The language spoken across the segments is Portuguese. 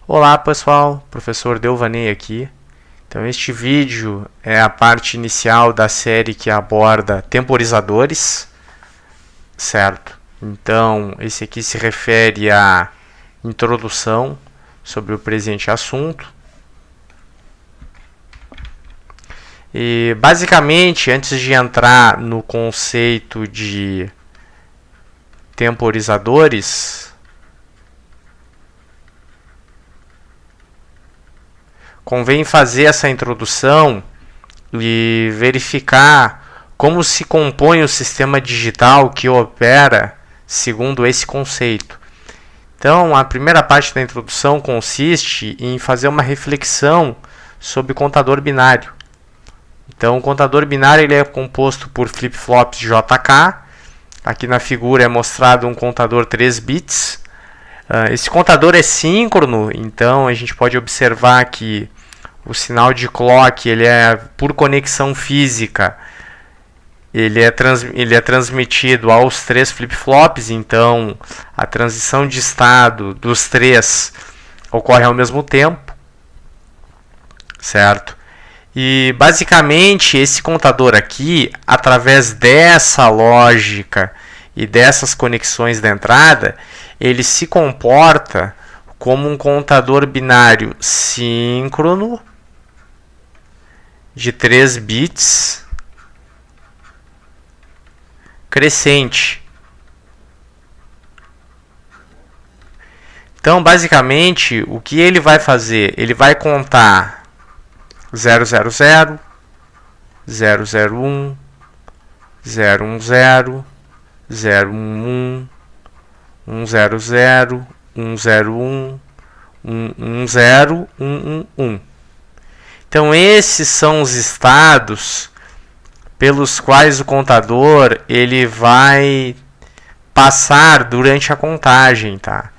Olá pessoal, professor Delvaney aqui. Então este vídeo é a parte inicial da série que aborda temporizadores, certo? Então esse aqui se refere à introdução sobre o presente assunto. E basicamente, antes de entrar no conceito de temporizadores, convém fazer essa introdução e verificar como se compõe o sistema digital que opera segundo esse conceito. Então, a primeira parte da introdução consiste em fazer uma reflexão sobre o contador binário. Então, o contador binário ele é composto por flip-flops JK. Aqui na figura é mostrado um contador 3 bits. Esse contador é síncrono, então a gente pode observar que o sinal de clock ele é por conexão física. Ele é transmitido aos 3 flip-flops, então a transição de estado dos 3 ocorre ao mesmo tempo, certo? E basicamente esse contador aqui, através dessa lógica e dessas conexões da entrada, ele se comporta como um contador binário síncrono de 3 bits crescente. Então, basicamente, o que ele vai fazer? Ele vai contar 000, 001, 010, 011, 100, 101, 110, 111. Então esses são os estados pelos quais o contador ele vai passar durante a contagem, tá?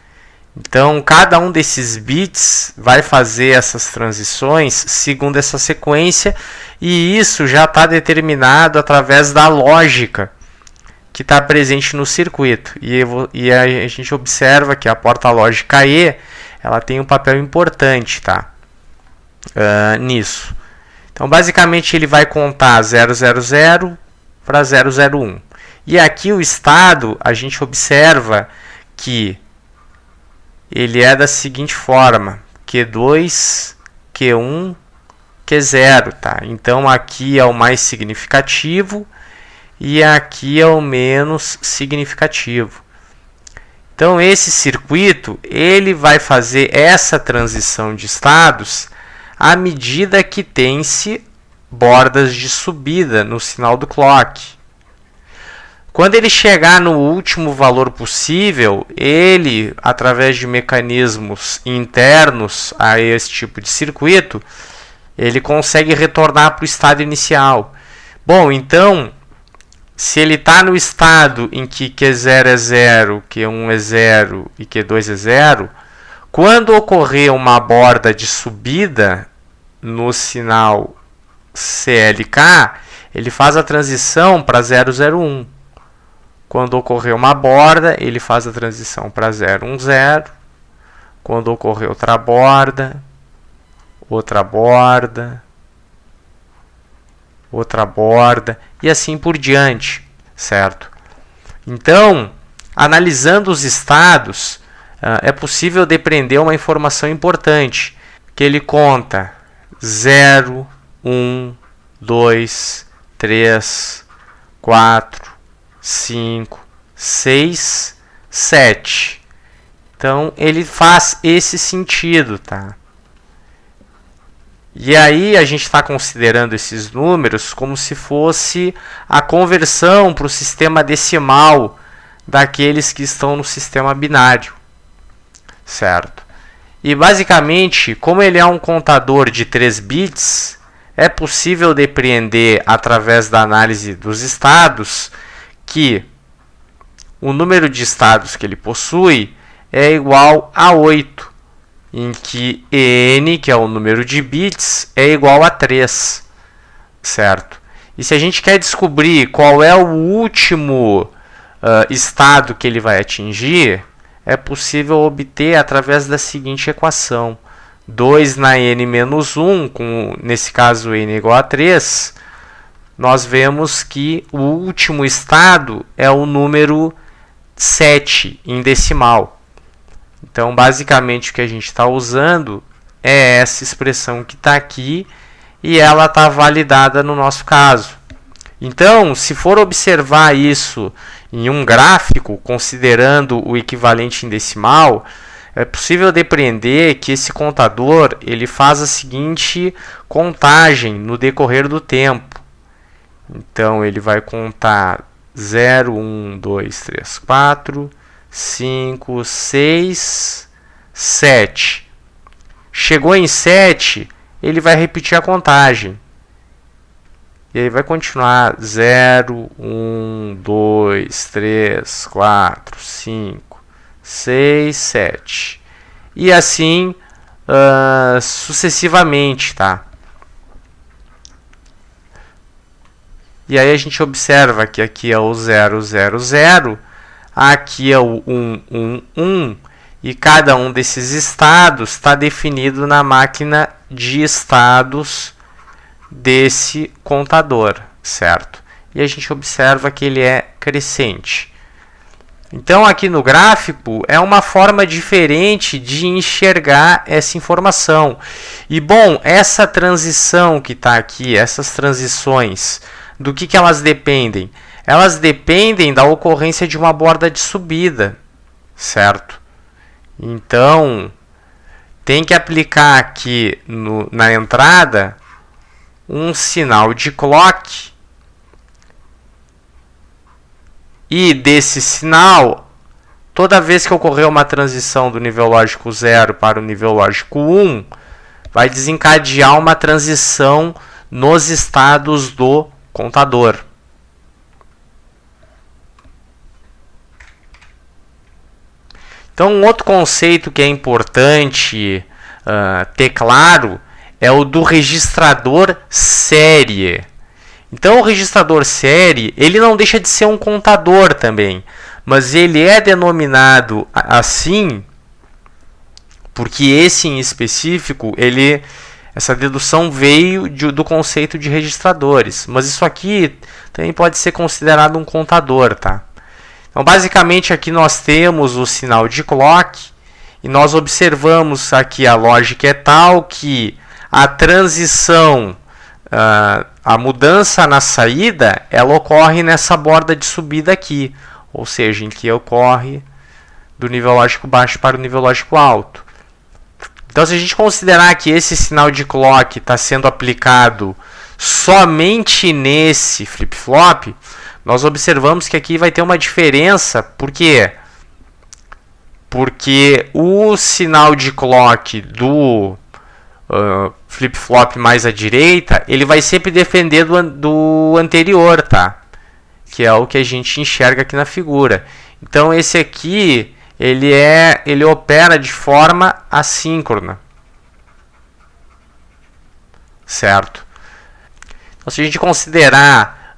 Então, cada um desses bits vai fazer essas transições segundo essa sequência, e isso já está determinado através da lógica que está presente no circuito. E a gente observa que a porta lógica E ela tem um papel importante, tá? Nisso. Então, basicamente, ele vai contar 000 para 001. E aqui o estado, a gente observa que ele é da seguinte forma: Q2, Q1, Q0, tá? Então aqui é o mais significativo e aqui é o menos significativo. Então esse circuito ele vai fazer essa transição de estados à medida que tem-se bordas de subida no sinal do clock. Quando ele chegar no último valor possível, ele, através de mecanismos internos a esse tipo de circuito, ele consegue retornar para o estado inicial. Bom, então, se ele está no estado em que Q0 é 0, Q1 é 0 e Q2 é 0, quando ocorrer uma borda de subida no sinal CLK, ele faz a transição para 001. Quando ocorrer uma borda, ele faz a transição para 010. Quando ocorrer outra borda, e assim por diante, certo? Então, analisando os estados, é possível depreender uma informação importante, que ele conta 0, 1, 2, 3, 4, 5, 6, 7. Então ele faz esse sentido, tá? E aí a gente está considerando esses números como se fosse a conversão para o sistema decimal daqueles que estão no sistema binário, certo? E basicamente, como ele é um contador de 3 bits, é possível depreender através da análise dos estados que o número de estados que ele possui é igual a 8, em que n, que é o número de bits, é igual a 3, certo? E se a gente quer descobrir qual é o último estado que ele vai atingir, é possível obter através da seguinte equação. 2 na n-1, nesse caso n igual a 3, nós vemos que o último estado é o número 7 em decimal. Então, basicamente, o que a gente está usando é essa expressão que está aqui e ela está validada no nosso caso. Então, se for observar isso em um gráfico, considerando o equivalente em decimal, é possível depreender que esse contador ele faz a seguinte contagem no decorrer do tempo. Então, ele vai contar 0, 1, 2, 3, 4, 5, 6, 7. Chegou em 7, ele vai repetir a contagem. E aí vai continuar 0, 1, 2, 3, 4, 5, 6, 7. E assim sucessivamente, tá? E aí a gente observa que aqui é o 0, 0, 0, aqui é o 1, 1, 1, e cada um desses estados está definido na máquina de estados desse contador, certo? E a gente observa que ele é crescente. Então, aqui no gráfico, é uma forma diferente de enxergar essa informação. E, bom, essa transição que está aqui, essas transições, do que elas dependem? Elas dependem da ocorrência de uma borda de subida, certo? Então, tem que aplicar aqui na entrada um sinal de clock. E desse sinal, toda vez que ocorrer uma transição do nível lógico 0 para o nível lógico 1, vai desencadear uma transição nos estados do contador. Então, um outro conceito que é importante ter claro é o do registrador série. Então, o registrador série, ele não deixa de ser um contador também, mas ele é denominado assim porque esse em específico, essa dedução veio do conceito de registradores, mas isso aqui também pode ser considerado um contador, tá? Então, basicamente, aqui nós temos o sinal de clock e nós observamos aqui a lógica é tal que a transição, a mudança na saída, ela ocorre nessa borda de subida aqui, ou seja, em que ocorre do nível lógico baixo para o nível lógico alto. Então, se a gente considerar que esse sinal de clock está sendo aplicado somente nesse flip-flop, nós observamos que aqui vai ter uma diferença. Por quê? Porque o sinal de clock do flip-flop mais à direita, ele vai sempre depender do anterior, tá? Que é o que a gente enxerga aqui na figura. Então, esse aqui, ele opera de forma assíncrona. Certo? Então, se a gente considerar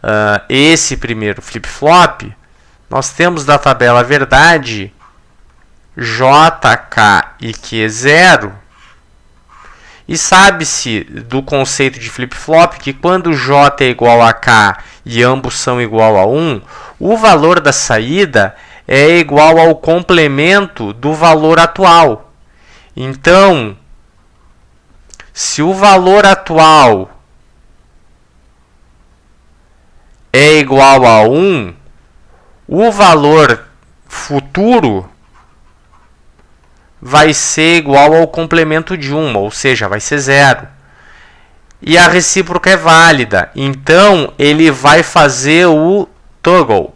esse primeiro flip-flop, nós temos da tabela verdade J, K e Q0, e sabe-se do conceito de flip-flop que quando J é igual a K e ambos são igual a 1, o valor da saída é igual ao complemento do valor atual. Então, se o valor atual é igual a 1, o valor futuro vai ser igual ao complemento de 1, ou seja, vai ser 0. E a recíproca é válida, então ele vai fazer o toggle.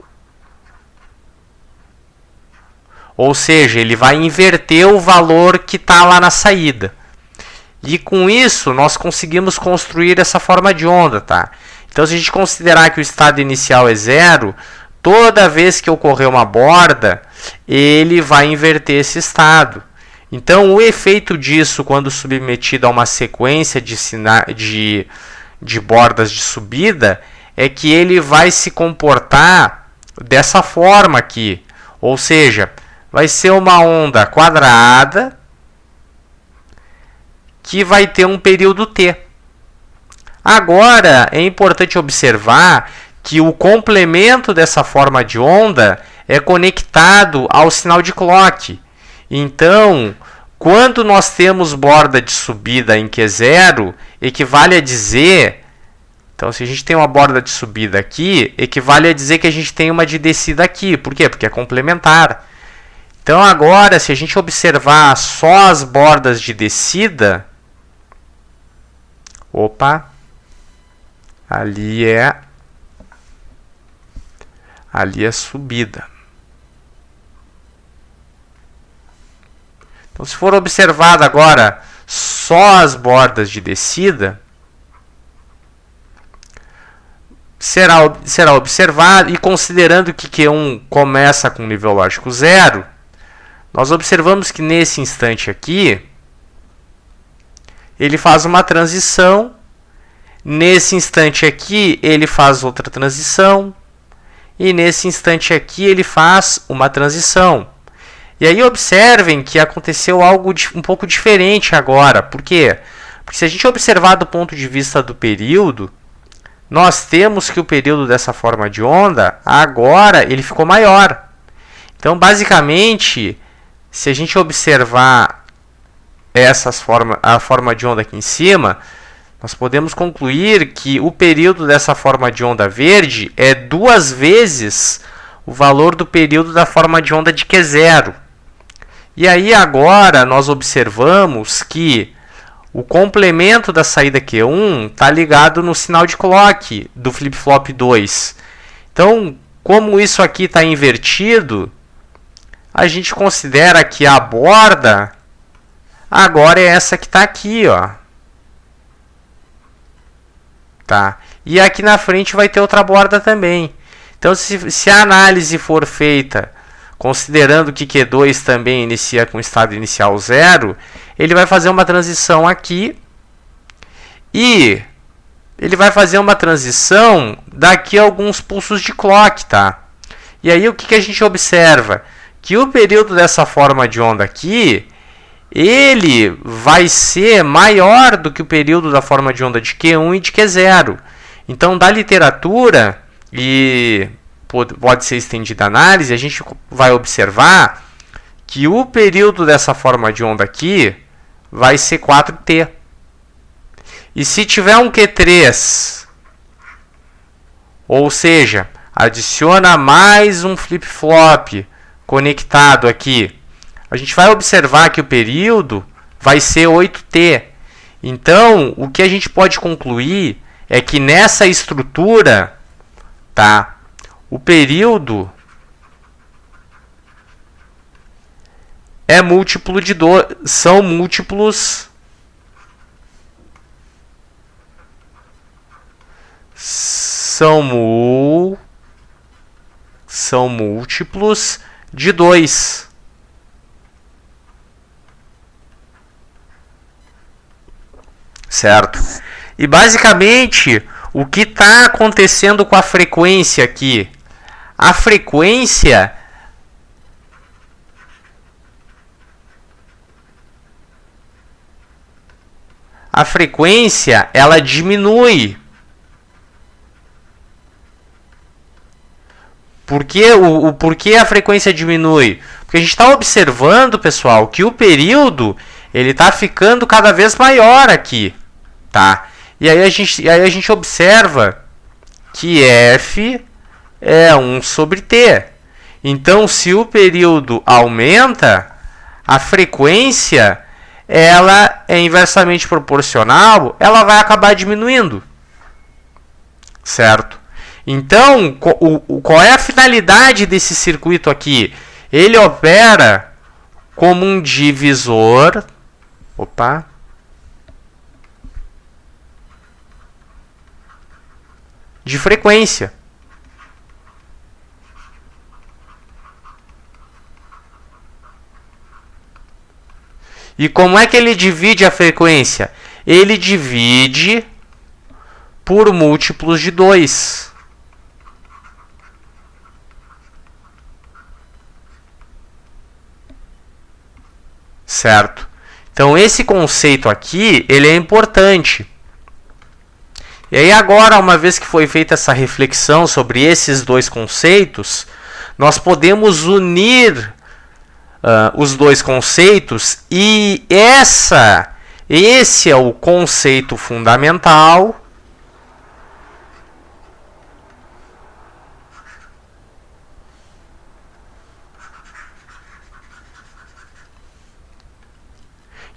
Ou seja, ele vai inverter o valor que está lá na saída. E com isso, nós conseguimos construir essa forma de onda, tá? Então, se a gente considerar que o estado inicial é 0, toda vez que ocorrer uma borda, ele vai inverter esse estado. Então, o efeito disso, quando submetido a uma sequência de bordas de subida, é que ele vai se comportar dessa forma aqui. Ou seja, vai ser uma onda quadrada que vai ter um período t. Agora, é importante observar que o complemento dessa forma de onda é conectado ao sinal de clock. Então, quando nós temos borda de subida em Q0, equivale a dizer... Então, se a gente tem uma borda de subida aqui, equivale a dizer que a gente tem uma de descida aqui. Por quê? Porque é complementar. Então, agora, se a gente observar só as bordas de descida... Opa! Ali é subida. Então, se for observado agora só as bordas de descida, será observado, e considerando que Q1 começa com nível lógico 0, nós observamos que nesse instante aqui, ele faz uma transição. Nesse instante aqui, ele faz outra transição. E nesse instante aqui, ele faz uma transição. E aí observem que aconteceu algo um pouco diferente agora. Por quê? Porque se a gente observar do ponto de vista do período, nós temos que o período dessa forma de onda, agora ele ficou maior. Então, basicamente, se a gente observar a forma de onda aqui em cima, nós podemos concluir que o período dessa forma de onda verde é 2 vezes o valor do período da forma de onda de Q0. E aí agora nós observamos que o complemento da saída Q1 está ligado no sinal de clock do flip-flop 2. Então, como isso aqui está invertido, a gente considera que a borda agora é essa que está aqui, ó. Tá? E aqui na frente vai ter outra borda também. Então, se a análise for feita considerando que Q2 também inicia com estado inicial 0, ele vai fazer uma transição aqui e ele vai fazer uma transição daqui a alguns pulsos de clock, tá? E aí o que a gente observa? Que o período dessa forma de onda aqui, ele vai ser maior do que o período da forma de onda de Q1 e de Q0. Então, da literatura, e pode ser estendida a análise, a gente vai observar que o período dessa forma de onda aqui vai ser 4t. E se tiver um Q3, ou seja, adiciona mais um flip-flop conectado aqui, a gente vai observar que o período vai ser 8t. Então, o que a gente pode concluir é que nessa estrutura, tá, o período é múltiplo de 2, são múltiplos são múltiplos de 2. Certo? E basicamente, o que está acontecendo com a frequência aqui? A frequência ela diminui. Por que a frequência diminui? Porque a gente está observando, pessoal, que o período ele está ficando cada vez maior aqui, tá? E aí a gente observa que f é 1 sobre t. Então, se o período aumenta, a frequência ela é inversamente proporcional, ela vai acabar diminuindo, certo? Então, qual é a finalidade desse circuito aqui? Ele opera como um divisor, de frequência. E como é que ele divide a frequência? Ele divide por múltiplos de 2. certo? Então esse conceito aqui, ele é importante. E aí agora, uma vez que foi feita essa reflexão sobre esses dois conceitos, nós podemos unir os dois conceitos e esse é o conceito fundamental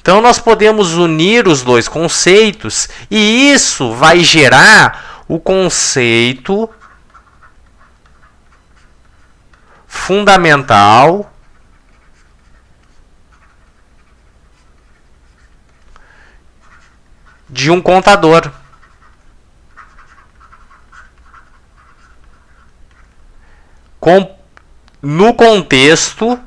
Então, nós podemos unir os dois conceitos e isso vai gerar o conceito fundamental de um contador. No contexto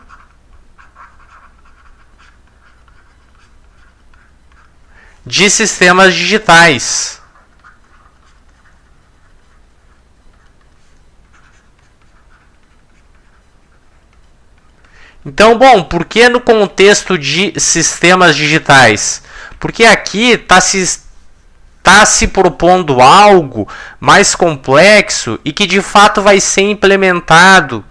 de sistemas digitais. Então, bom, por que no contexto de sistemas digitais? Porque aqui está se propondo algo mais complexo e que de fato vai ser implementado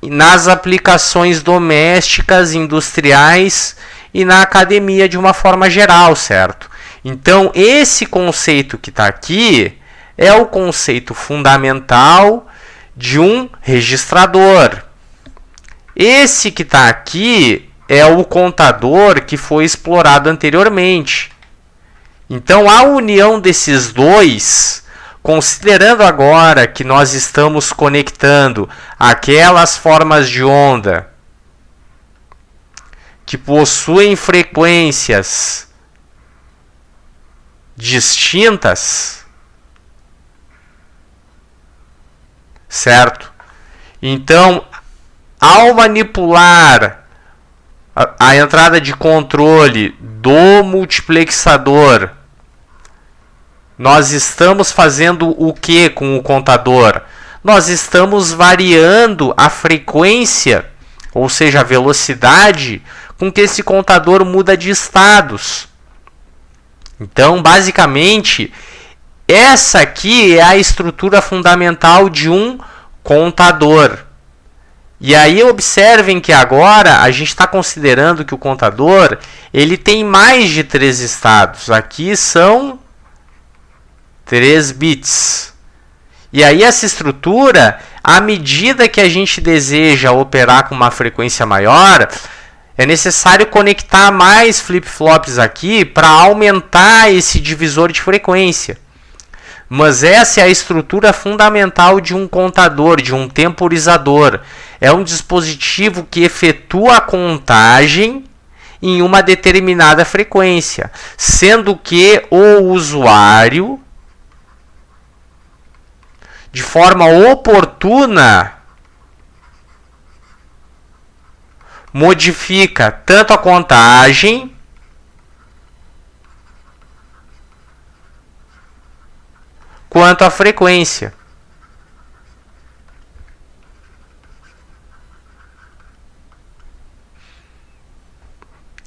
nas aplicações domésticas, industriais e na academia de uma forma geral, certo? Então, esse conceito que está aqui é o conceito fundamental de um registrador. Esse que está aqui é o contador que foi explorado anteriormente. Então, a união desses dois, considerando agora que nós estamos conectando aquelas formas de onda que possuem frequências distintas, certo? Então, ao manipular a entrada de controle do multiplexador, nós estamos fazendo o que com o contador? Nós estamos variando a frequência, ou seja, a velocidade com que esse contador muda de estados. Então, basicamente, essa aqui é a estrutura fundamental de um contador. E aí observem que agora a gente está considerando que o contador ele tem mais de 3 estados. Aqui são 3 bits. E aí essa estrutura, à medida que a gente deseja operar com uma frequência maior, é necessário conectar mais flip-flops aqui para aumentar esse divisor de frequência. Mas essa é a estrutura fundamental de um contador, de um temporizador. É um dispositivo que efetua a contagem em uma determinada frequência, sendo que o usuário, de forma oportuna, modifica tanto a contagem quanto a frequência.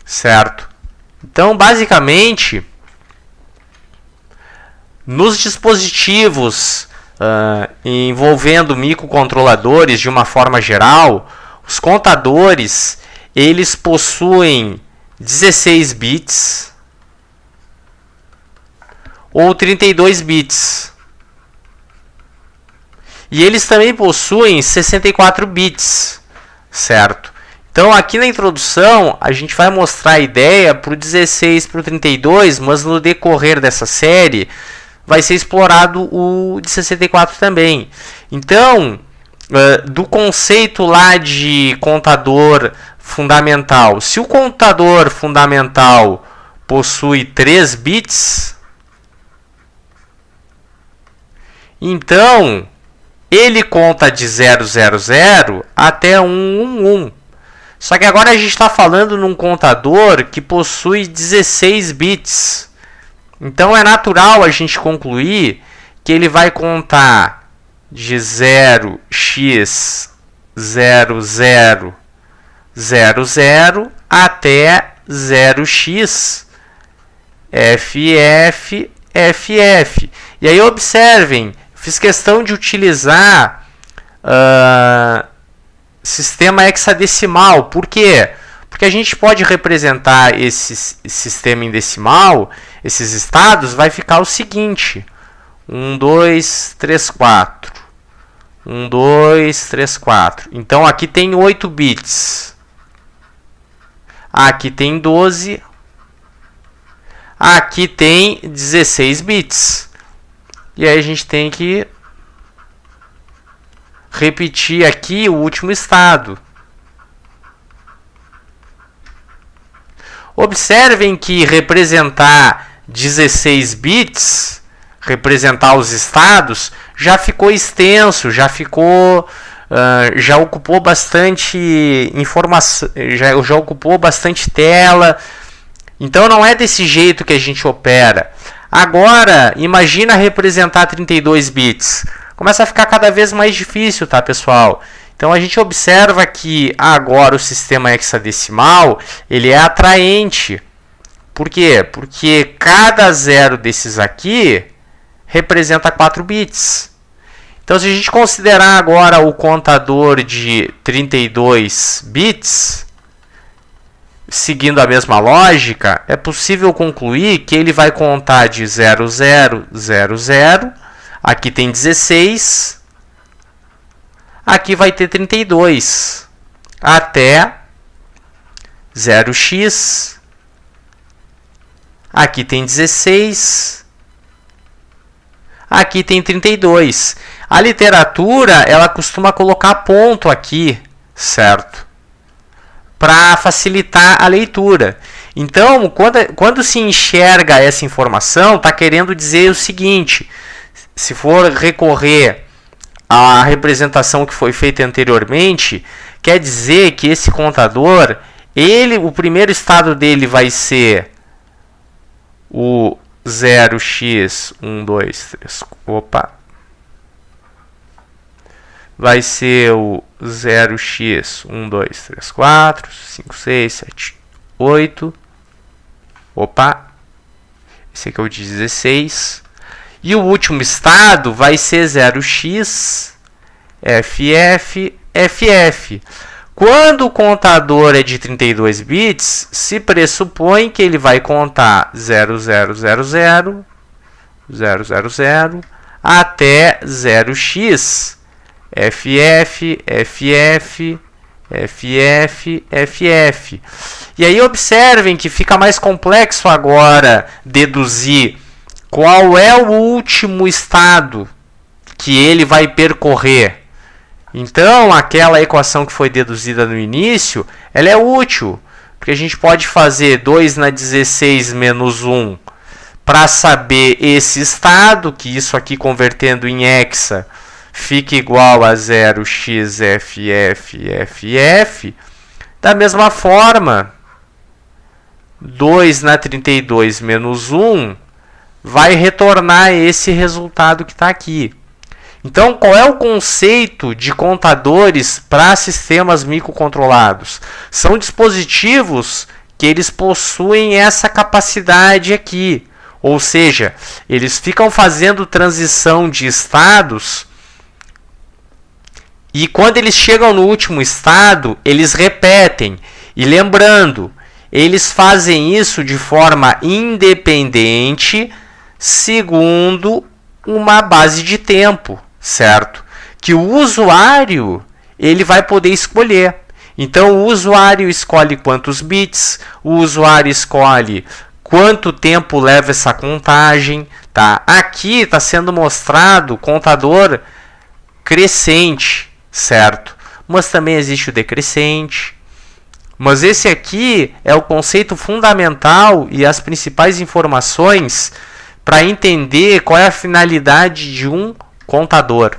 Certo? Então, basicamente, nos dispositivos envolvendo microcontroladores de uma forma geral, os contadores eles possuem 16 bits ou 32 bits. E eles também possuem 64 bits, certo? Então, aqui na introdução, a gente vai mostrar a ideia para o 16 e para o 32, mas no decorrer dessa série vai ser explorado o de 64 também. Então, do conceito lá de contador fundamental, se o contador fundamental possui 3 bits, então ele conta de 000 até 111. Só que agora a gente está falando num contador que possui 16 bits. Então é natural a gente concluir que ele vai contar de 0x00 00 até 0x FF, FF. E aí observem, fiz questão de utilizar sistema hexadecimal. Por quê? Porque a gente pode representar esse sistema em decimal, esses estados, vai ficar o seguinte: 1, 2, 3, 4. 1, 2, 3, 4. Então aqui tem 8 bits. Aqui tem 12. Aqui tem 16 bits. E aí a gente tem que repetir aqui o último estado. Observem que representar 16 bits, representar os estados, já ficou extenso, já ocupou bastante informação, já ocupou bastante tela. Então não é desse jeito que a gente opera. Agora, imagina representar 32 bits. Começa a ficar cada vez mais difícil, tá, pessoal? Então a gente observa que agora o sistema hexadecimal, ele é atraente. Por quê? Porque cada zero desses aqui representa 4 bits. Então se a gente considerar agora o contador de 32 bits, seguindo a mesma lógica, é possível concluir que ele vai contar de 0000, aqui tem 16, aqui vai ter 32, até 0x, aqui tem 16, aqui tem 32. A literatura, ela costuma colocar ponto aqui, certo? Para facilitar a leitura. Então, quando se enxerga essa informação, está querendo dizer o seguinte: se for recorrer à representação que foi feita anteriormente, quer dizer que esse contador, o primeiro estado dele vai ser o 0x, 1, 2, 3, vai ser o 0x, 1, 2, 3, 4, 5, 6, 7, 8. Esse aqui é o de 16. E o último estado vai ser 0x, FF, FF. Quando o contador é de 32 bits, se pressupõe que ele vai contar 0000, 000, até 0x, FF, FF, FF, FF. E aí observem que fica mais complexo agora deduzir qual é o último estado que ele vai percorrer. Então, aquela equação que foi deduzida no início, ela é útil, porque a gente pode fazer 2 na 16 menos 1 para saber esse estado, que isso aqui convertendo em hexa fica igual a 0xFFFF. Da mesma forma, 2 na 32 menos 1 vai retornar esse resultado que está aqui. Então, qual é o conceito de contadores para sistemas microcontrolados? São dispositivos que eles possuem essa capacidade aqui. Ou seja, eles ficam fazendo transição de estados e quando eles chegam no último estado, eles repetem. E lembrando, eles fazem isso de forma independente, segundo uma base de tempo, certo? Que o usuário ele vai poder escolher. Então o usuário escolhe quantos bits, o usuário escolhe quanto tempo leva essa contagem, tá? Aqui está sendo mostrado o contador crescente, certo? Mas também existe o decrescente. Mas esse aqui é o conceito fundamental e as principais informações para entender qual é a finalidade de um contador.